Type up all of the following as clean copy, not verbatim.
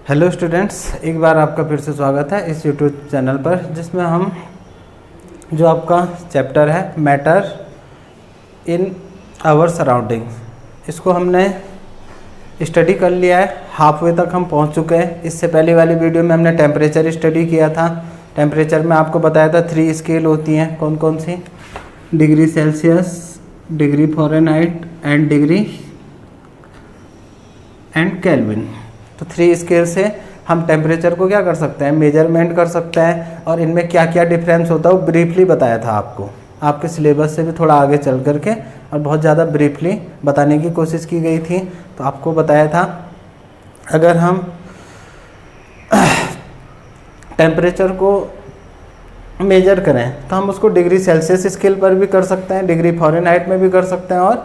Hello students, एक बार आपका फिर से स्वागत है इस यूट्यूब चैनल पर, जिसमें हम जो आपका चैप्टर है मैटर इन आवर सराउंडिंग, इसको हमने स्टडी कर लिया है। हाफ वे तक हम पहुंच चुके हैं। इससे पहले वाली वीडियो में हमने टेम्परेचर स्टडी किया था। टेम्परेचर में आपको बताया था 3 स्केल होती हैं, कौन कौन सी? Degree Celsius, degree Fahrenheit and degree and Kelvin. तो 3 स्केल से हम टेम्परेचर को क्या कर सकते हैं, मेजरमेंट कर सकते हैं। और इनमें क्या क्या डिफरेंस होता है वो ब्रीफली बताया था आपको, आपके सिलेबस से भी थोड़ा आगे चल करके, और बहुत ज़्यादा ब्रीफली बताने की कोशिश की गई थी। तो आपको बताया था अगर हम टेम्परेचर को मेजर करें तो हम उसको डिग्री सेल्सियस स्केल पर भी कर सकते हैं, डिग्री फ़ारेनहाइट में भी कर सकते हैं और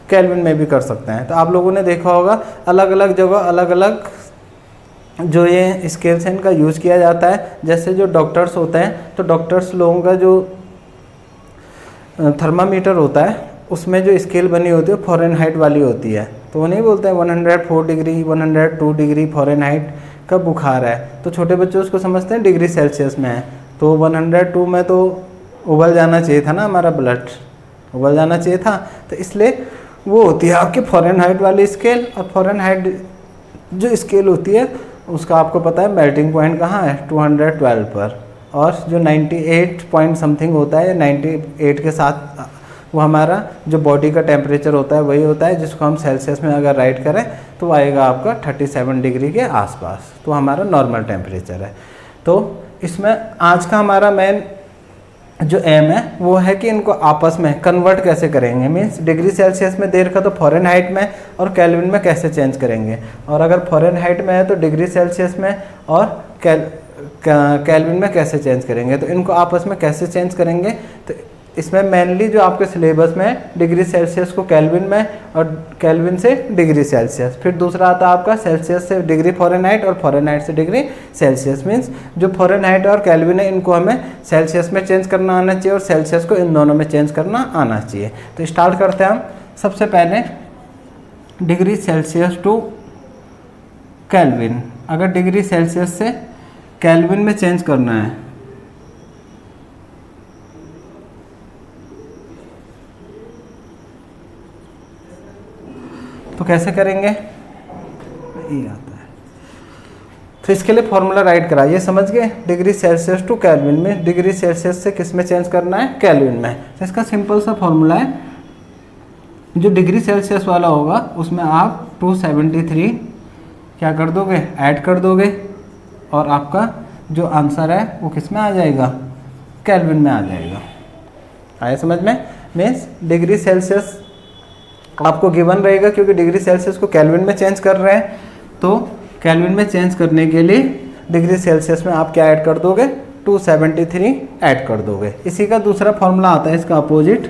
केल्विन में भी कर सकते हैं। तो आप लोगों ने देखा होगा अलग अलग जगह अलग अलग जो ये स्केल्स हैं इनका यूज़ किया जाता है। जैसे जो डॉक्टर्स होते हैं, तो डॉक्टर्स लोगों का जो थर्मामीटर होता है उसमें जो स्केल बनी होती है फ़ारेनहाइट वाली होती है। तो वो नहीं बोलते हैं 104 डिग्री 102 डिग्री फ़ारेनहाइट का बुखार है, तो छोटे बच्चे उसको समझते हैं डिग्री सेल्सियस में है। तो 102 में तो उबल जाना चाहिए था ना, हमारा ब्लड उबल जाना चाहिए था। तो इसलिए वो होती है आपकी फ़ारेनहाइट वाली स्केल। और फ़ारेनहाइट जो स्केल होती है उसका आपको पता है मेल्टिंग पॉइंट कहाँ है, 212 पर। और जो 98 पॉइंट समथिंग होता है, 98 के साथ वो हमारा जो बॉडी का टेम्परेचर होता है वही होता है, जिसको हम सेल्सियस में अगर राइट करें तो आएगा आपका 37 डिग्री के आसपास। तो हमारा नॉर्मल टेम्परेचर है। तो इसमें आज का हमारा मेन जो एम है वो है कि इनको आपस में कन्वर्ट कैसे करेंगे, मीन्स डिग्री सेल्सियस में दे रखा तो फ़ारेनहाइट में और केल्विन में कैसे चेंज करेंगे। और अगर फ़ारेनहाइट में है तो डिग्री सेल्सियस में और केल्विन में कैसे चेंज करेंगे। तो इनको आपस में कैसे चेंज करेंगे, तो इसमें मेनली जो आपके सिलेबस में है डिग्री सेल्सियस को केल्विन में और केल्विन से डिग्री सेल्सियस। फिर दूसरा आता है आपका सेल्सियस से डिग्री फ़ारेनहाइट और फ़ारेनहाइट से डिग्री सेल्सियस। मीन्स जो फ़ारेनहाइट और केल्विन है इनको हमें सेल्सियस में चेंज करना आना चाहिए और सेल्सियस को इन दोनों में चेंज करना आना चाहिए। तो स्टार्ट करते हैं हम। सबसे पहले डिग्री सेल्सियस टू केल्विन, अगर डिग्री सेल्सियस से केल्विन में चेंज करना है तो कैसे करेंगे, ये आता है। तो इसके लिए फॉर्मूला राइट करा, ये समझ गए। डिग्री सेल्सियस टू केल्विन में डिग्री सेल्सियस से किस में चेंज करना है, केल्विन में। तो इसका सिंपल सा फॉर्मूला है, जो डिग्री सेल्सियस वाला होगा उसमें आप 273 क्या कर दोगे, ऐड कर दोगे, और आपका जो आंसर है वो किस में आ जाएगा, केल्विन में आ जाएगा। आया समझ में। मीन्स डिग्री सेल्सियस आपको गिवन रहेगा, क्योंकि डिग्री सेल्सियस को केल्विन में चेंज कर रहे हैं। तो केल्विन में चेंज करने के लिए डिग्री सेल्सियस में आप क्या ऐड कर दोगे, 273 ऐड कर दोगे। इसी का दूसरा फॉर्मूला आता है इसका अपोजिट।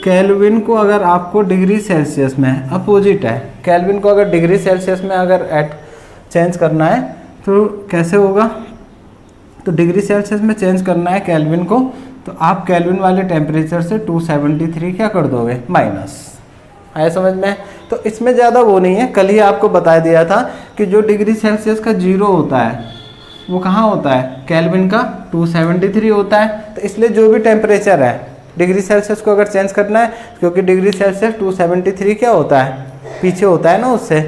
केल्विन को अगर आपको डिग्री सेल्सियस में, अपोजिट है, केल्विन को अगर डिग्री सेल्सियस में अगर ऐड चेंज करना है तो कैसे होगा, तो डिग्री सेल्सियस में चेंज करना है केल्विन को, तो आप केल्विन वाले टेम्परेचर से 273 क्या कर दोगे, माइनस। आया समझ में। तो इसमें ज़्यादा वो नहीं है, कल ही आपको बता दिया था कि जो डिग्री सेल्सियस का 0 होता है वो कहाँ होता है, केल्विन का 273 होता है। तो इसलिए जो भी टेम्परेचर है डिग्री सेल्सियस को अगर चेंज करना है, क्योंकि डिग्री सेल्सियस 273 क्या होता है, पीछे होता है ना उससे,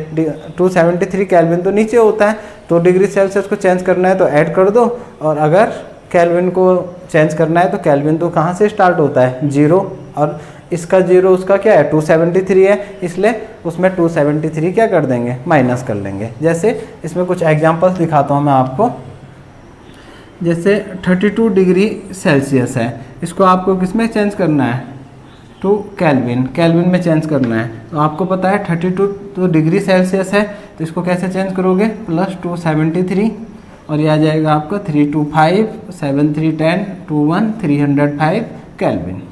273 केल्विन तो नीचे होता है। तो डिग्री सेल्सियस को चेंज करना है तो ऐड कर दो, और अगर केल्विन को चेंज करना है तो केल्विन तो कहाँ से स्टार्ट होता है, 0, और इसका 0 उसका क्या है, 273 है, इसलिए उसमें 273 क्या कर देंगे, माइनस कर लेंगे। जैसे इसमें कुछ एग्जांपल्स दिखाता हूँ मैं आपको। जैसे 32 डिग्री सेल्सियस है, इसको आपको किस में चेंज करना है, टू केल्विन, केल्विन में चेंज करना है। तो आपको पता है 32 तो डिग्री सेल्सियस है, तो इसको कैसे चेंज करोगे, प्लस 273, और यह आ जाएगा आपका 325 7310 21 305 केल्विन।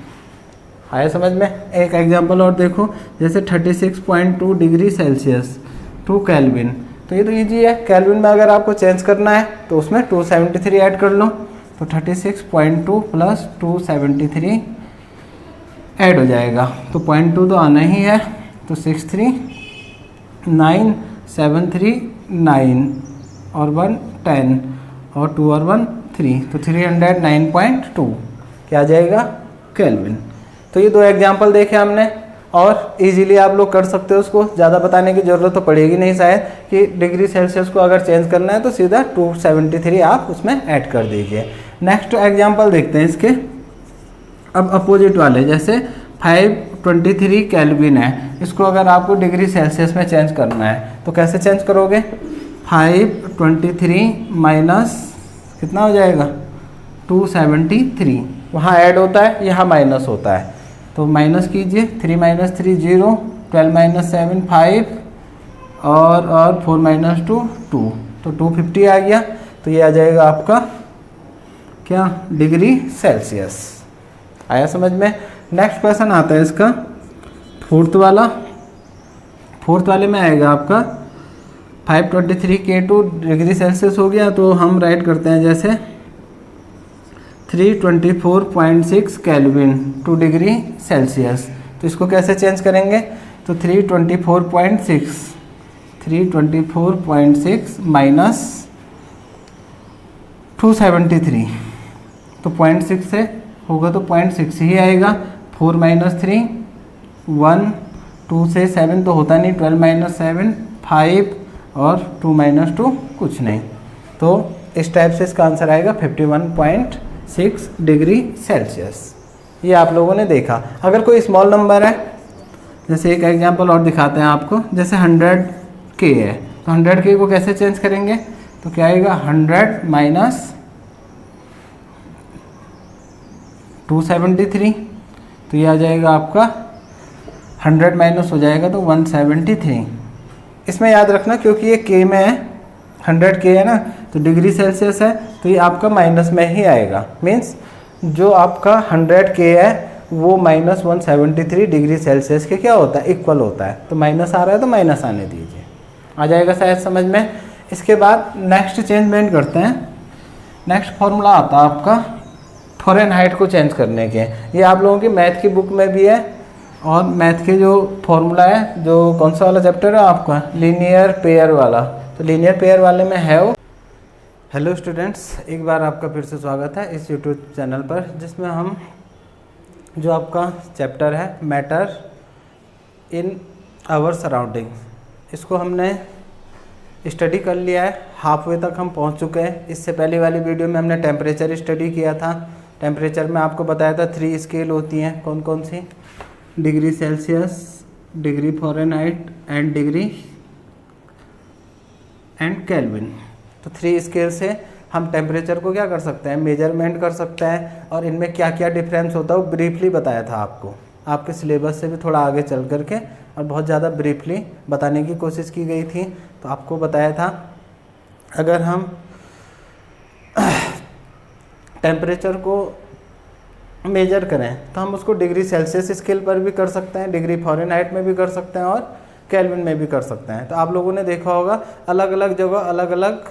आया समझ में। एक एग्जांपल और देखो, जैसे 36.2 डिग्री सेल्सियस टू केल्विन, तो ये तो ईजी है। केल्विन में अगर आपको चेंज करना है तो उसमें 273 ऐड कर लो, तो 36.2 प्लस 273 ऐड हो जाएगा। तो 0.2 तो आना ही है, तो 639 7 3 9 और 1 10 और 2 और 1 3, तो 309.2 क्या आ जाएगा केल्विन। तो ये 2 एग्जाम्पल देखे हमने और इजीली आप लोग कर सकते हो, उसको ज़्यादा बताने की ज़रूरत तो पड़ेगी नहीं शायद कि डिग्री सेल्सियस को अगर चेंज करना है तो सीधा 273 आप उसमें ऐड कर दीजिए। नेक्स्ट एग्जाम्पल देखते हैं इसके। अब अपोजिट वाले जैसे 523 केल्विन है, इसको अगर आपको डिग्री सेल्सियस में चेंज करना है तो कैसे चेंज करोगे? 523 माइनस कितना हो जाएगा 273, वहाँ ऐड होता है यहाँ माइनस होता है, तो माइनस कीजिए 3 माइनस 3 0, 12 माइनस 7 5 और 4 माइनस 2 2, तो 250 आ गया। तो ये आ जाएगा आपका क्या डिग्री सेल्सियस। आया समझ में? नेक्स्ट क्वेश्चन आता है इसका फोर्थ वाले में आएगा आपका 523 K2 डिग्री सेल्सियस हो गया, तो हम राइट करते हैं जैसे 324.6 केल्विन टू डिग्री सेल्सियस। तो इसको कैसे चेंज करेंगे? तो 324.6 माइनस 273, तो 0.6 से होगा तो 0.6 ही आएगा। 4 माइनस 3 1, 2 से 7 तो होता नहीं, 12 माइनस 7 5 और 2 माइनस 2 कुछ नहीं, तो इस टाइप से इसका आंसर आएगा 51.6 डिग्री सेल्सियस। ये आप लोगों ने देखा। अगर कोई स्मॉल नंबर है, जैसे एक एग्जांपल और दिखाते हैं आपको, जैसे 100K है, तो 100K को कैसे चेंज करेंगे? तो क्या आएगा 100 माइनस 273, तो ये आ जाएगा आपका 100 माइनस हो जाएगा तो 173। इसमें याद रखना क्योंकि ये K में है, 100K है ना, तो डिग्री सेल्सियस है, तो ये आपका माइनस में ही आएगा। मीन्स जो आपका 100K है वो माइनस 173 डिग्री सेल्सियस के क्या होता है? इक्वल होता है। तो माइनस आ रहा है तो माइनस आने दीजिए, आ जाएगा शायद समझ में। इसके बाद नेक्स्ट चेंजमेंट करते हैं। नेक्स्ट फॉर्मूला आता है आपका फ़ारेनहाइट को चेंज करने के। ये आप लोगों की मैथ की बुक में भी है, और मैथ के जो फॉर्मूला है, जो कौन सा वाला चैप्टर है आपका, लीनियर पेयर वाला, तो लीनियर पेयर वाले में है वो। हेलो स्टूडेंट्स, एक बार आपका फिर से स्वागत है इस यूट्यूब चैनल पर, जिसमें हम जो आपका चैप्टर है मैटर इन आवर सराउंडिंग, इसको हमने स्टडी कर लिया है। हाफ वे तक हम पहुंच चुके हैं। इससे पहले वाली वीडियो में हमने टेम्परेचर स्टडी किया था। टेम्परेचर में आपको बताया था 3 स्केल होती हैं, कौन कौन सी? Degree Celsius, degree Fahrenheit and degree and Kelvin. तो 3 स्केल से हम टेम्परेचर को क्या कर सकते हैं? मेजरमेंट कर सकते हैं, और इनमें क्या क्या डिफरेंस होता है वो ब्रीफली बताया था आपको, आपके सिलेबस से भी थोड़ा आगे चल करके, और बहुत ज़्यादा ब्रीफली बताने की कोशिश की गई थी। तो आपको बताया था अगर हम टेम्परेचर को मेजर करें तो हम उसको डिग्री सेल्सियस स्केल पर भी कर सकते हैं, डिग्री फ़ारेनहाइट में भी कर सकते हैं, और केल्विन में भी कर सकते हैं। तो आप लोगों ने देखा होगा अलग अलग जगह अलग अलग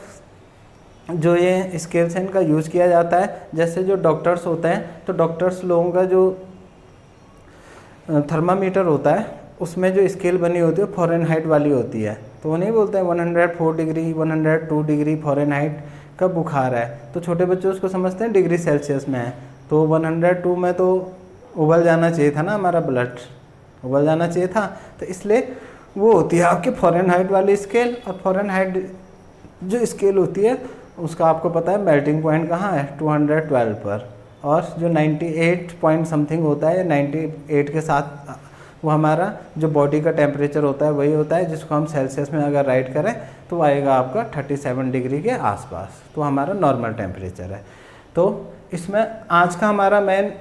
जो ये स्केल्स हैं इनका यूज़ किया जाता है। जैसे जो डॉक्टर्स होते हैं, तो डॉक्टर्स लोगों का जो थर्मामीटर होता है उसमें जो स्केल बनी होती है फ़ारेनहाइट वाली होती है। तो वो नहीं बोलते हैं 104 डिग्री 102 डिग्री फ़ारेनहाइट का बुखार है, तो छोटे बच्चे उसको समझते हैं डिग्री सेल्सियस में है। तो 102 में तो उबल जाना चाहिए था ना, हमारा ब्लड उबल जाना चाहिए था, तो इसलिए वो होती है आपकी फ़ारेनहाइट वाली स्केल। और फ़ारेनहाइट जो स्केल होती है उसका आपको पता है मेल्टिंग पॉइंट कहाँ है? 212 पर। और जो 98 पॉइंट समथिंग होता है, 98 के साथ वो हमारा जो बॉडी का टेम्परेचर होता है वही होता है, जिसको हम सेल्सियस में अगर राइट करें तो आएगा आपका 37 डिग्री के आसपास। तो हमारा नॉर्मल टेम्परेचर है। तो इसमें आज का हमारा मेन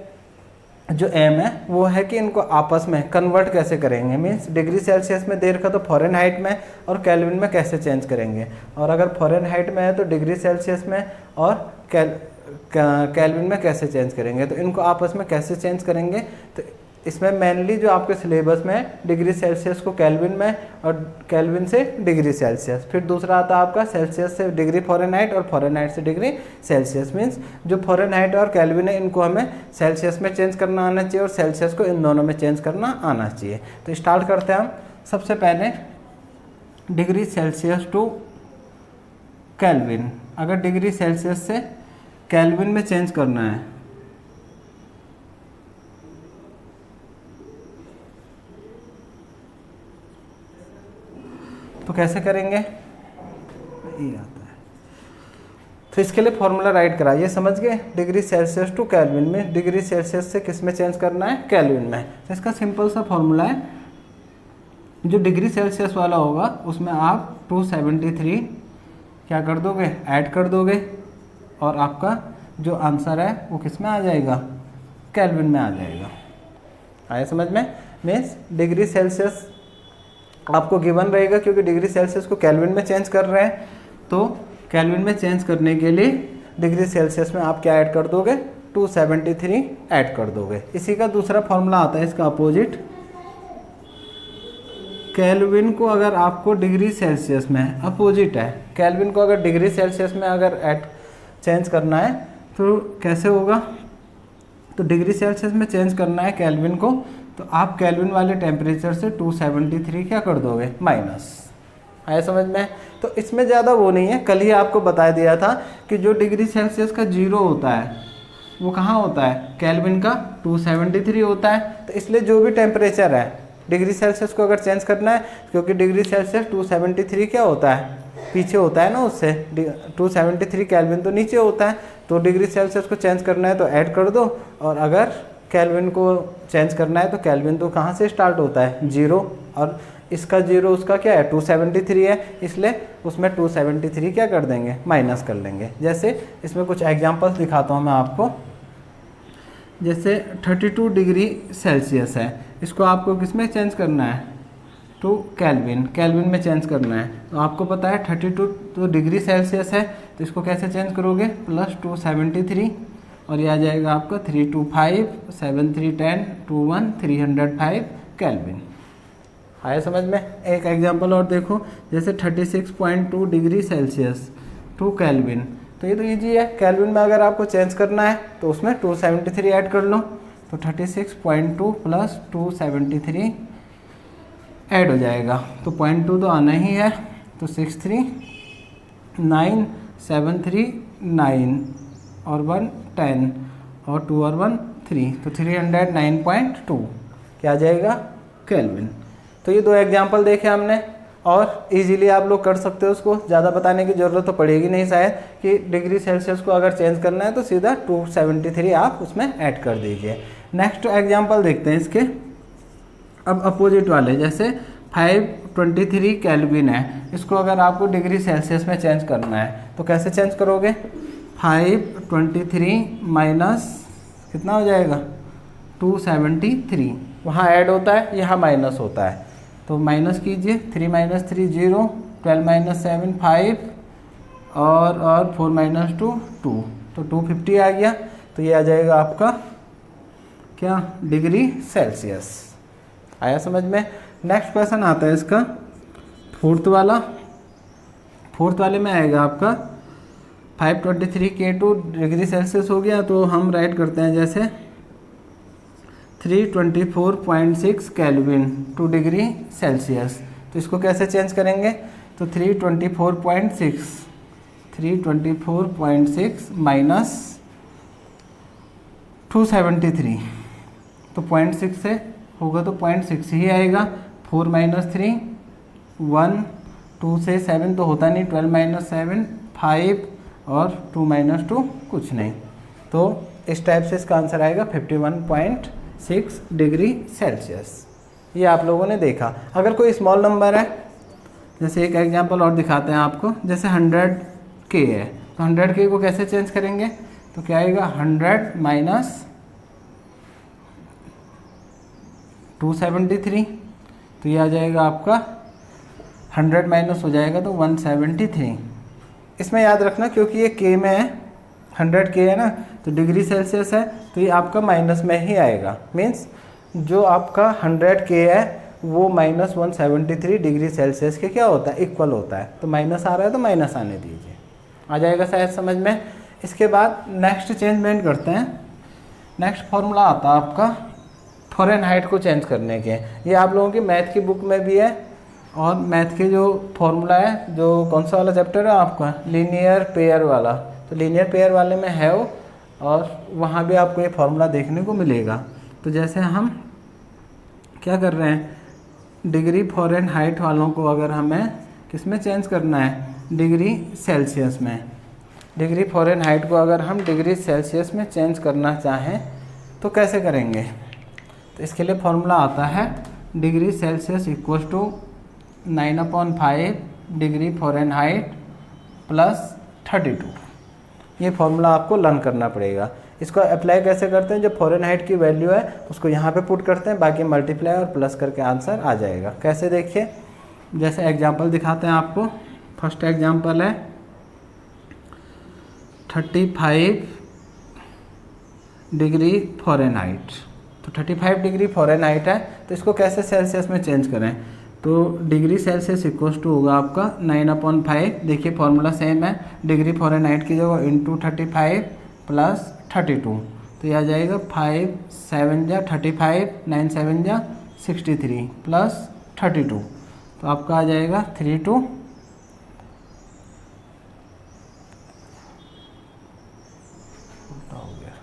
जो एम है वो है कि इनको आपस में कन्वर्ट कैसे करेंगे। मीन्स डिग्री सेल्सियस में दे रखा तो फ़ारेनहाइट में और केल्विन में कैसे चेंज करेंगे, और अगर फ़ारेनहाइट में है तो डिग्री सेल्सियस में और केल्विन में कैसे चेंज करेंगे। तो इनको आपस में कैसे चेंज करेंगे, तो इसमें मेनली जो आपके सिलेबस में डिग्री सेल्सियस को केल्विन में और केल्विन से डिग्री सेल्सियस, फिर दूसरा आता है आपका सेल्सियस से डिग्री फ़ारेनहाइट और फ़ारेनहाइट से डिग्री सेल्सियस। मीन्स जो फ़ारेनहाइट और केल्विन है इनको हमें सेल्सियस में चेंज करना आना चाहिए और सेल्सियस को इन दोनों में चेंज करना आना चाहिए। तो स्टार्ट करते हैं हम। सबसे पहले डिग्री सेल्सियस टू केल्विन, अगर डिग्री सेल्सियस से केल्विन में चेंज करना है तो कैसे करेंगे, ये आता है। तो इसके लिए फॉर्मूला राइट करा, ये समझ गए, डिग्री सेल्सियस टू केल्विन में, डिग्री सेल्सियस से किस में चेंज करना है, केल्विन में। तो इसका सिंपल सा फॉर्मूला है, जो डिग्री सेल्सियस वाला होगा उसमें आप 273 क्या कर दोगे, ऐड कर दोगे, और आपका जो आंसर है वो किस में आ जाएगा, केल्विन में आ जाएगा। आया समझ में। मीन्स डिग्री सेल्सियस आपको गिवन रहेगा, क्योंकि डिग्री सेल्सियस को केल्विन में चेंज कर रहे हैं, तो केल्विन में चेंज करने के लिए डिग्री सेल्सियस में आप क्या ऐड कर दोगे, 273 ऐड कर दोगे। इसी का दूसरा फॉर्मूला आता है इसका अपोजिट, केल्विन को अगर आपको डिग्री सेल्सियस में, अपोजिट है, केल्विन को अगर डिग्री सेल्सियस में अगर ऐड चेंज करना है तो कैसे होगा, तो डिग्री सेल्सियस में चेंज करना है केल्विन को, तो आप केल्विन वाले टेम्परेचर से 273 क्या कर दोगे, माइनस। आया समझ में। तो इसमें ज़्यादा वो नहीं है, कल ही आपको बता दिया था कि जो डिग्री सेल्सियस का 0 होता है वो कहाँ होता है, केल्विन का 273 होता है। तो इसलिए जो भी टेम्परेचर है डिग्री सेल्सियस को अगर चेंज करना है, क्योंकि डिग्री सेल्सियस 273 क्या होता है, पीछे होता है ना उससे, 273 केल्विन तो नीचे होता है, तो डिग्री सेल्सियस को चेंज करना है तो ऐड कर दो, और अगर केल्विन को चेंज करना है तो केल्विन तो कहाँ से स्टार्ट होता है, 0, और इसका 0 उसका क्या है, 273 है, इसलिए उसमें 273 क्या कर देंगे, माइनस कर लेंगे। जैसे इसमें कुछ एग्जांपल्स दिखाता हूँ मैं आपको। जैसे 32 डिग्री सेल्सियस है, इसको आपको किस में चेंज करना है, टू केल्विन, केल्विन में चेंज करना है। तो आपको पता है 32 तो डिग्री सेल्सियस है, तो इसको कैसे चेंज करोगे, प्लस 273, और ये आ जाएगा आपका 325 7310 21 305 केल्विन। आया समझ में। एक एग्जांपल और देखो, जैसे 36.2 डिग्री सेल्सियस टू केल्विन, तो ये तो ईजी है, केल्विन में अगर आपको चेंज करना है तो उसमें 273 ऐड कर लो, तो 36.2 प्लस 273 ऐड हो जाएगा, तो 0.2 तो आना ही है, तो 639 और 1 10 और 2 और 1 3, तो 309.2 क्या आ जाएगा, केल्विन। तो ये दो एग्जाम्पल देखे हमने, और इजीली आप लोग कर सकते हो, उसको ज़्यादा बताने की ज़रूरत तो पड़ेगी नहीं शायद, कि डिग्री सेल्सियस को अगर चेंज करना है तो सीधा 273 आप उसमें ऐड कर दीजिए। नेक्स्ट एग्जाम्पल देखते हैं इसके, अब अपोजिट वाले, जैसे 523 केल्विन है, इसको अगर आपको डिग्री सेल्सियस में चेंज करना है तो कैसे चेंज करोगे, 523 माइनस कितना हो जाएगा, 273, वहाँ ऐड होता है, यहाँ माइनस होता है, तो माइनस कीजिए, 3 - 3 0, 12 - 7 5, और 4 - 2 2, तो 250 आ गया। तो ये आ जाएगा आपका क्या, डिग्री सेल्सियस। आया समझ में। नेक्स्ट क्वेश्चन आता है इसका फोर्थ वाला, फोर्थ वाले में आएगा आपका 523 K2 डिग्री सेल्सियस हो गया, तो हम राइट करते हैं जैसे 324.6 केल्विन टू डिग्री सेल्सियस। तो इसको कैसे चेंज करेंगे, तो 324.6 माइनस 273, तो 0.6 से होगा तो 0.6 ही आएगा, 4 - 3 1, 2 से 7 तो होता नहीं, 12 - 7 5, और 2 - 2 कुछ नहीं, तो इस टाइप से इसका आंसर आएगा 51.6 डिग्री सेल्सियस। ये आप लोगों ने देखा। अगर कोई स्मॉल नंबर है, जैसे एक एग्जांपल और दिखाते हैं आपको, जैसे 100K है, तो 100K को कैसे चेंज करेंगे, तो क्या आएगा, 100 माइनस 273, तो ये आ जाएगा आपका 100 माइनस हो जाएगा तो 173। इसमें याद रखना, क्योंकि ये K में है, 100K है ना, तो डिग्री सेल्सियस है, तो ये आपका माइनस में ही आएगा। मीन्स जो आपका 100K है वो माइनस 173 डिग्री सेल्सियस के क्या होता है, इक्वल होता है। तो माइनस आ रहा है तो माइनस आने दीजिए, आ जाएगा शायद समझ में। इसके बाद नेक्स्ट चेंजमेंट करते हैं। नेक्स्ट फॉर्मूला आता है आपका फ़ारेनहाइट को चेंज करने के। ये आप लोगों की मैथ की बुक में भी है, और मैथ के जो फॉर्मूला है, जो कौन सा वाला चैप्टर है आपका, लीनियर पेयर वाला, तो लीनियर पेयर वाले में है वो, और वहाँ भी आपको ये फॉर्मूला देखने को मिलेगा। तो जैसे हम क्या कर रहे हैं, डिग्री फ़ारेनहाइट वालों को अगर हमें किस में चेंज करना है, डिग्री सेल्सियस में। डिग्री फ़ारेनहाइट को अगर हम डिग्री सेल्सियस में चेंज करना चाहें तो कैसे करेंगे, तो इसके लिए फॉर्मूला आता है degree Celsius equal to 9/5 degree Fahrenheit plus 32। ये फॉर्मूला आपको लर्न करना पड़ेगा। इसको अप्लाई कैसे करते हैं, जो फ़ारेनहाइट की वैल्यू है उसको यहाँ पे पुट करते हैं, बाकी मल्टीप्लाई और प्लस करके आंसर आ जाएगा। कैसे देखिए, जैसे एग्जांपल दिखाते हैं आपको। फर्स्ट एग्जांपल है 35 डिग्री फ़ारेनहाइट। तो 35 डिग्री फ़ारेनहाइट है, तो इसको कैसे सेल्सियस में चेंज करें, तो डिग्री सेल्सियस इक्वल टू होगा आपका 9/5। देखिए फॉर्मूला सेम है, डिग्री फ़ारेनहाइट की जगह इंटू 35 प्लस 32, तो यह आ जाएगा 5 7 जा 35, 9 7 जा 63 प्लस 32, तो आपका आ जाएगा 32 हो गया